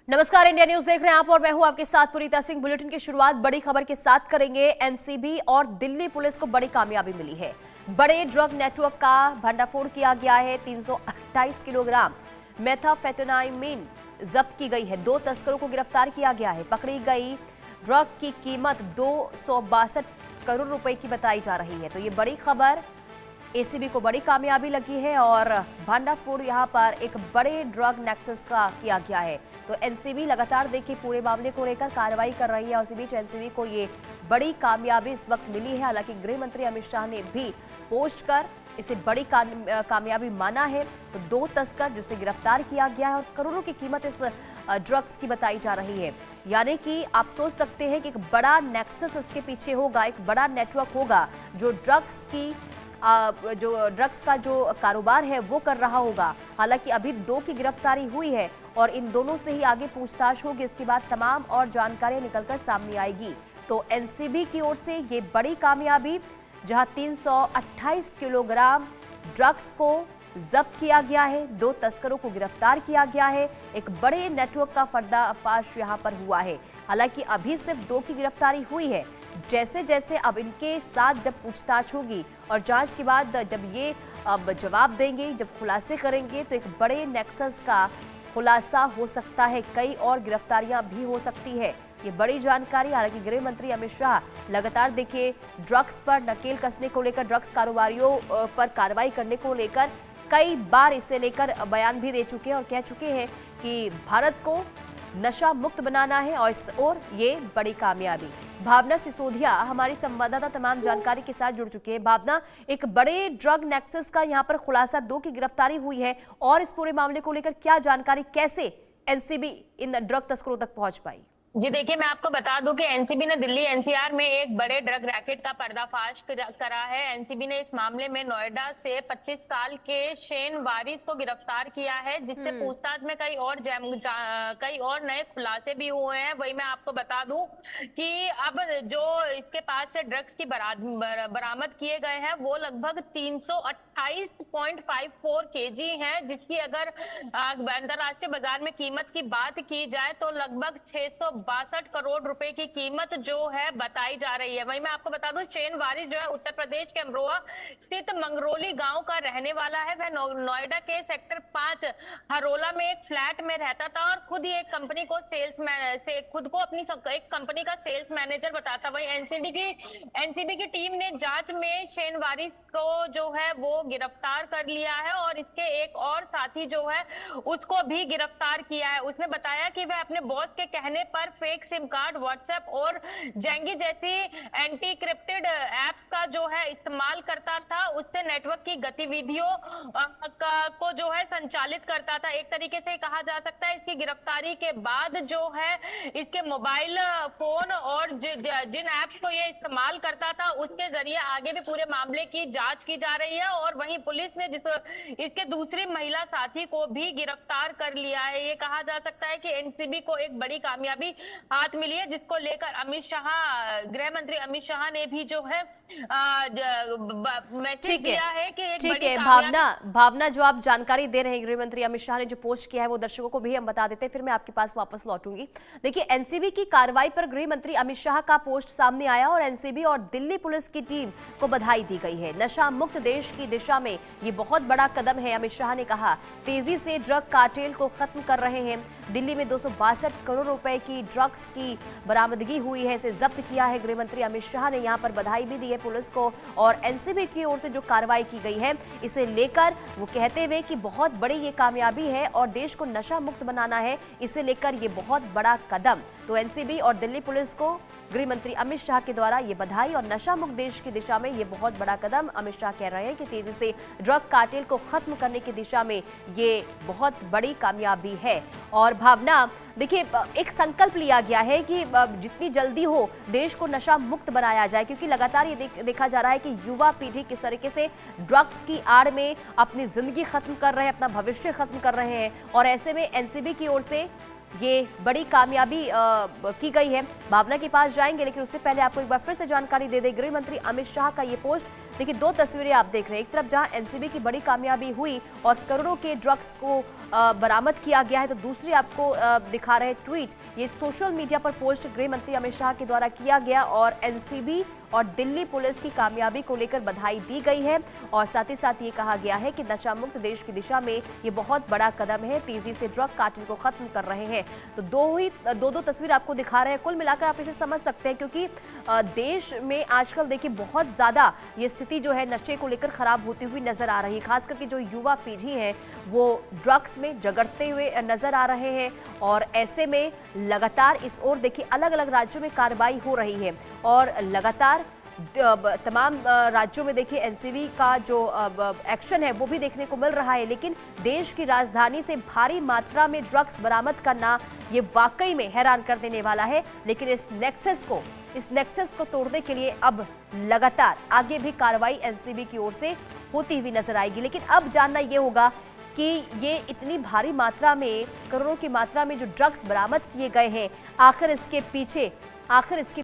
नमस्कार, India news देख रहे हैं आप और मैं हूं आपके साथ पुनीता सिंह। बुलेटिन की शुरुआत बड़ी खबर के साथ करेंगे। एनसीबी और दिल्ली पुलिस को बड़ी कामयाबी मिली है। बड़े ड्रग नेटवर्क का भंडाफोड़ किया गया है। 328 किलोग्राम मेथाफेटामाइन जब्त की गई है। 2 तस्करों को गिरफ्तार किया गया है। पकड़ी गई ड्रग की कीमत 262 करोड़ रुपए की बताई जा रही है। तो ये बड़ी खबर, एसीबी को बड़ी कामयाबी लगी है और भंडाफोड़ यहां पर एक बड़े ड्रग नेक्सस का किया गया है। तो एनसीबी लगातार देखिए पूरे मामले को लेकर कार्रवाई कर रही है और इसी बीच एनसीबी को ये बड़ी कामयाबी इस वक्त मिली है। हालांकि गृह मंत्री अमित शाह ने भी पोस्ट कर इसे बड़ी कामयाबी माना है। तो 2 तस्कर जिसे गिरफ्तार किया गया है और करोड़ों की कीमत इस ड्रग्स की बताई जा रही है। यानी कि आप सोच सकते हैं कि एक बड़ा नेक्सस इसके पीछे होगा, एक बड़ा नेटवर्क होगा जो ड्रग्स का जो कारोबार है वो कर रहा होगा। हालांकि अभी 2 की गिरफ्तारी हुई है और इन दोनों से ही आगे पूछताछ होगी। इसके बाद तमाम और जानकारियां निकलकर सामने आएगी। तो एनसीबी की ओर से ये बड़ी कामयाबी, जहां 328 किलोग्राम ड्रग्स को जब्त किया गया है, 2 तस्करों को गिरफ्तार किया गया है, एक बड़े नेटवर्क का पर्दाफाश यहां पर हुआ है। हालांकि अभी सिर्फ 2 की गिरफ्तारी हुई है। जैसे जैसे अब इनके साथ जब पूछताछ होगी और जांच के बाद जब ये अब जवाब देंगे, जब खुलासे करेंगे, तो एक बड़े नेक्सस का खुलासा हो सकता है। कई और गिरफ्तारियां भी हो सकती है। ये बड़ी जानकारी। हालांकि गृह मंत्री अमित शाह लगातार देखिए ड्रग्स पर नकेल कसने को लेकर, ड्रग्स कारोबारियों पर कार्रवाई करने को लेकर कई बार इसे लेकर बयान भी दे चुके हैं और कह चुके हैं कि भारत को नशा मुक्त बनाना है और ये बड़ी कामयाबी। भावना सिसोदिया हमारी संवाददाता तमाम जानकारी के साथ जुड़ चुके हैं। भावना, एक बड़े ड्रग नेक्सस का यहाँ पर खुलासा, 2 की गिरफ्तारी हुई है और इस पूरे मामले को लेकर क्या जानकारी, कैसे एनसीबी इन ड्रग तस्करों तक पहुंच पाई? जी देखिए, मैं आपको बता दूं कि एनसीबी ने दिल्ली एनसीआर में एक बड़े ड्रग रैकेट का पर्दाफाश करा है। एनसीबी ने इस मामले में नोएडा से 25 साल के शेन वारिस को गिरफ्तार किया है, जिससे पूछताछ में कई और नए खुलासे भी हुए हैं। वही मैं आपको बता दूं कि अब जो इसके पास से ड्रग्स की बरामद किए गए हैं वो लगभग 328.54 केजी हैं, जिसकी अगर अंतरराष्ट्रीय बाजार में कीमत की बात की जाए तो लगभग 662 करोड़ रुपए की कीमत जो है बताई जा रही है। वहीं मैं आपको बता दूं, शेन वारिस जो है उत्तर प्रदेश के अमरोहा स्थित मंगरोली गांव का रहने वाला है। वह नोएडा के सेक्टर 5 हरोला में एक फ्लैट में रहता था और खुद ही एक कंपनी को खुद को अपनी एक कंपनी का सेल्स मैनेजर बताता। वहीं एनसीबी की टीम ने जांच में शेन वारिस को जो है वो गिरफ्तार कर लिया है और इसके एक और साथी जो है उसको भी गिरफ्तार किया है। उसने बताया कि वह अपने बॉस के कहने पर फेक सिम कार्ड, व्हाट्सएप और जेंगी जैसी एंटी क्रिप्टेड एप्स का जो है इस्तेमाल करता था। उससे नेटवर्क की गतिविधियों को जो है संचालित करता था। एक तरीके से कहा जा सकता है इसकी गिरफ्तारी के बाद जो है इसके मोबाइल फोन और जिन एप्स को ये इस्तेमाल करता था उसके जरिए आगे भी पूरे मामले की जांच की जा रही है। और वहीं पुलिस ने इसके दूसरी महिला साथी को भी गिरफ्तार कर लिया है। ये कहा जा सकता है कि एनसीबी को एक बड़ी कामयाबी हाथ मिली है, जिसको लेकर गृह मंत्री अमित शाह ने भी जो है मैसेज दिया है कि एक ठीक बड़ी है। भावना, जो आप जानकारी दे रहे हैं गृह मंत्री अमित शाह ने जो पोस्ट किया है वो दर्शकों को भी हम बता देते हैं, फिर मैं आपके पास वापस लौटूंगी। देखिए, एनसीबी की कार्रवाई पर गृह मंत्री अमित शाह का पोस्ट सामने आया और एनसीबी और दिल्ली पुलिस की टीम को बधाई दी गई है। नशा मुक्त देश की दिशा में ये बहुत बड़ा कदम है। अमित शाह ने कहा, तेजी से ड्रग कार्टेल को खत्म कर रहे हैं। दिल्ली में 262 करोड़ रुपए की ड्रग्स की बरामदगी हुई है, इसे जब्त किया है। गृह मंत्री अमित शाह ने यहां पर बधाई भी दी है पुलिस को और एनसीबी की ओर से जो कार्रवाई की गई है इसे लेकर वो कहते हुए कि बहुत बड़ी ये कामयाबी है और देश को नशा मुक्त बनाना है, इसे लेकर ये बहुत बड़ा कदम। तो एनसीबी और दिल्ली पुलिस को गृह मंत्री अमित शाह के द्वारा ये बधाई और नशा मुक्त देश की दिशा में ये बहुत बड़ा कदम। अमित शाह कह रहे हैं कि तेजी से ड्रग कार्टेल को खत्म करने की दिशा में ये बहुत बड़ी कामयाबी है। और भावना, देखिए, एक संकल्प लिया गया है कि जितनी जल्दी हो देश को नशा मुक्त बनाया जाए, क्योंकि लगातार ये देखा जा रहा है कि युवा पीढ़ी किस तरीके से ड्रग्स की आड़ में अपनी जिंदगी खत्म कर रहे हैं, अपना भविष्य खत्म कर रहे हैं। और ऐसे में एनसीबी की ओर से ये बड़ी कामयाबी की गई है। भावना के पास जाएंगे, लेकिन उससे पहले आपको एक बार फिर से जानकारी दे दें, गृह मंत्री अमित शाह का ये पोस्ट देखिए, दो तस्वीरें आप देख रहे हैं। एक तरफ जहां एनसीबी की बड़ी कामयाबी हुई और करोड़ों के ड्रग्स को बरामद किया गया है, तो दूसरी आपको दिखा रहे ट्वीट। ये सोशल मीडिया पर पोस्ट गृह मंत्री अमित शाह के द्वारा किया गया और एनसीबी और दिल्ली पुलिस की कामयाबी को लेकर बधाई दी गई है और साथ ही साथ ये कहा गया है कि नशा मुक्त देश की दिशा में ये बहुत बड़ा कदम है। तेजी से ड्रग कार्टेल को खत्म कर रहे हैं। तो दो तस्वीर आपको दिखा रहे हैं। कुल मिलाकर आप इसे समझ सकते हैं, क्योंकि देश में आजकल देखिए बहुत ज्यादा ये स्थिति जो है नशे को लेकर खराब होती हुई नजर आ रही है। खास करके जो युवा पीढ़ी है वो ड्रग्स में जगड़ते हुए नजर आ रहे हैं और ऐसे में लगातार इस ओर देखिए अलग अलग राज्यों में कार्रवाई हो रही है और लगातार तमाम राज्यों में देखिए एनसीबी का जो एक्शन है वो भी देखने को मिल रहा है। लेकिन देश की राजधानी से भारी मात्रा में ड्रग्स बरामद करना ये वाकई में हैरान कर देने वाला है। लेकिन इस नेक्सस को तोड़ने के लिए अब लगातार आगे भी कार्रवाई एनसीबी की ओर से होती हुई नजर आएगी। लेकिन अब जानना यह होगा कि ये इतनी भारी मात्रा में, करोड़ों की मात्रा में जो ड्रग्स बरामद किए गए हैं, आखिर इसके